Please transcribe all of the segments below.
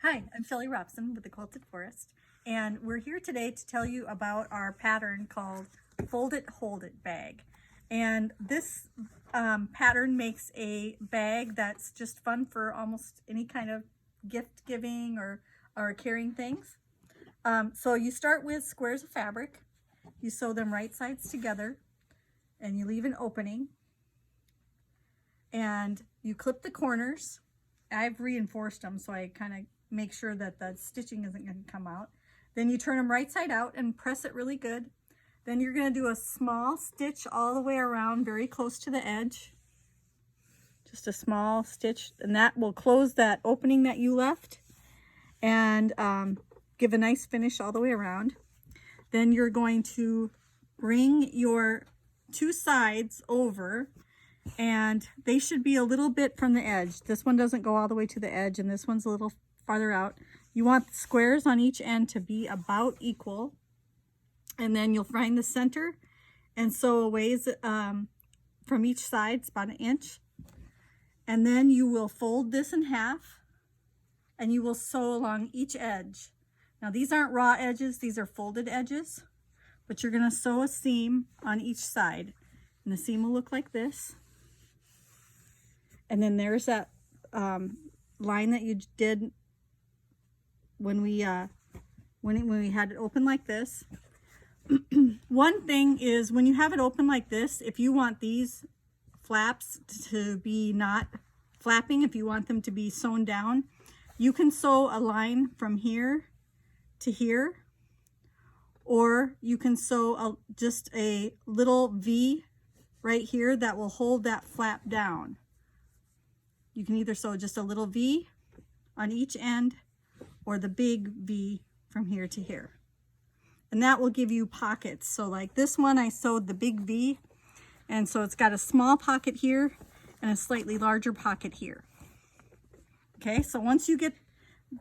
Hi, I'm Shelley Robson with the Quilted Forest, and we're here today to tell you about our pattern called Fold It, Hold It bag. And this pattern makes a bag that's just fun for almost any kind of gift giving or carrying things. So you start with squares of fabric, you sew them right sides together, and you leave an opening, and you clip the corners. I've reinforced them so I kind of make sure that the stitching isn't going to come out. Then you turn them right side out and press it really good. Then you're going to do a small stitch all the way around, very close to the edge. Just a small stitch, and that will close that opening that you left and give a nice finish all the way around. Then you're going to bring your two sides over, and they should be a little bit from the edge. This one doesn't go all the way to the edge, and this one's a little farther out. You want the squares on each end to be about equal, and then you'll find the center and sew a ways from each side. It's about 1 inch, and then you will fold this in half and you will sew along each edge. Now these aren't raw edges, these are folded edges, but you're going to sew a seam on each side, and the seam will look like this. And then there's that line that you did when we had it open like this. One thing is, when you have it open like this, if you want these flaps to be not flapping, if you want them to be sewn down, you can sew a line from here to here, or you can sew just a little V right here that will hold that flap down. You can either sew just a little V on each end or the big V from here to here. And that will give you pockets. So like this one, I sewed the big V, and so it's got a small pocket here and a slightly larger pocket here. Okay, so once you get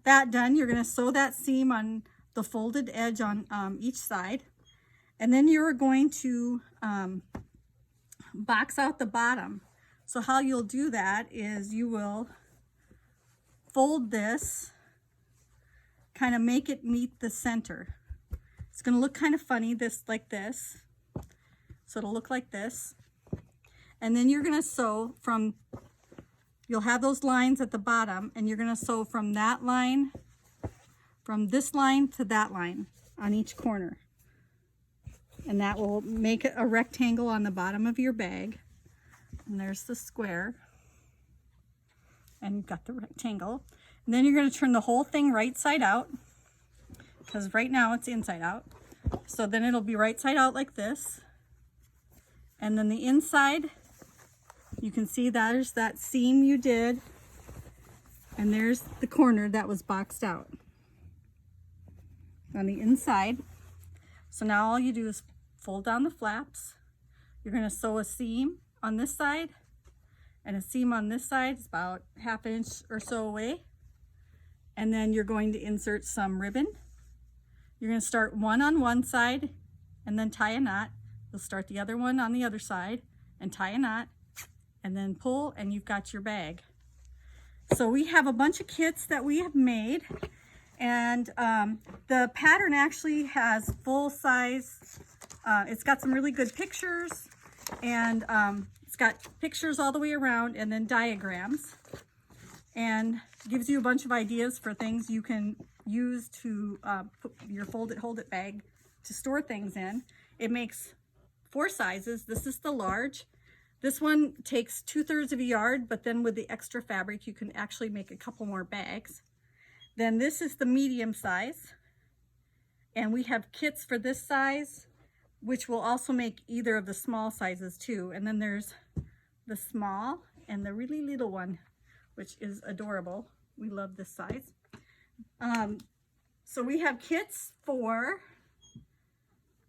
that done, you're going to sew that seam on the folded edge on each side. And then you're going to box out the bottom. So how you'll do that is you will fold this, kind of make it meet the center. It's going to look kind of funny, like this. So it'll look like this. And then you're going to sew from, you'll have those lines at the bottom, and you're going to sew from that line, from this line to that line on each corner. And that will make a rectangle on the bottom of your bag. And there's the square, and you've got the rectangle. And then you're going to turn the whole thing right side out, because right now it's inside out. So then it'll be right side out like this. And then the inside, you can see there's that seam you did, and there's the corner that was boxed out on the inside. So now all you do is fold down the flaps. You're going to sew a seam on this side, and a seam on this side is about 1/2 inch or so away. And then you're going to insert some ribbon. You're going to start one on one side and then tie a knot. You'll start the other one on the other side and tie a knot, and then pull, and you've got your bag. So we have a bunch of kits that we have made, and the pattern actually has full size. It's got some really good pictures, and it's got pictures all the way around, and then diagrams, and gives you a bunch of ideas for things you can use to put your Fold It, Hold It bag to store things in. It makes 4 sizes. This is the large. This one takes 2/3 of a yard, but then with the extra fabric, you can actually make a couple more bags. Then this is the medium size, and we have kits for this size, which will also make either of the small sizes too. And then there's the small and the really little one, which is adorable. We love this size. So we have kits for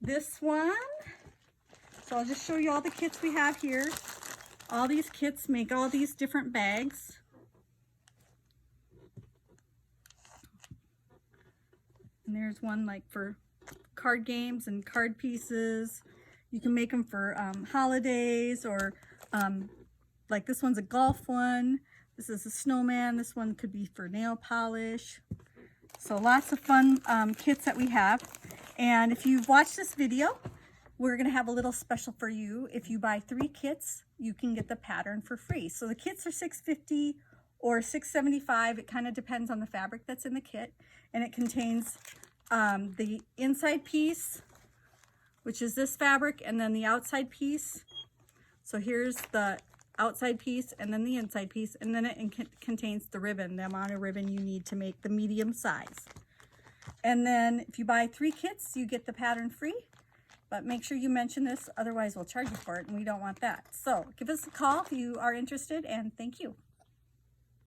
this one. So I'll just show you all the kits we have here. All these kits make all these different bags. And there's one like for card games and card pieces. You can make them for holidays, or like this one's a golf one. This is a snowman. This one could be for nail polish. So lots of fun kits that we have. And if you've watched this video, we're going to have a little special for you. If you buy 3 kits, you can get the pattern for free. So the kits are $6.50 or $6.75. It kind of depends on the fabric that's in the kit. And it contains the inside piece, which is this fabric, and then the outside piece. So here's the outside piece and then the inside piece, and then it contains the ribbon, the amount of ribbon you need to make the medium size. And then if you buy 3 kits, you get the pattern free, but make sure you mention this, otherwise we'll charge you for it, and we don't want that. So give us a call if you are interested, and thank you.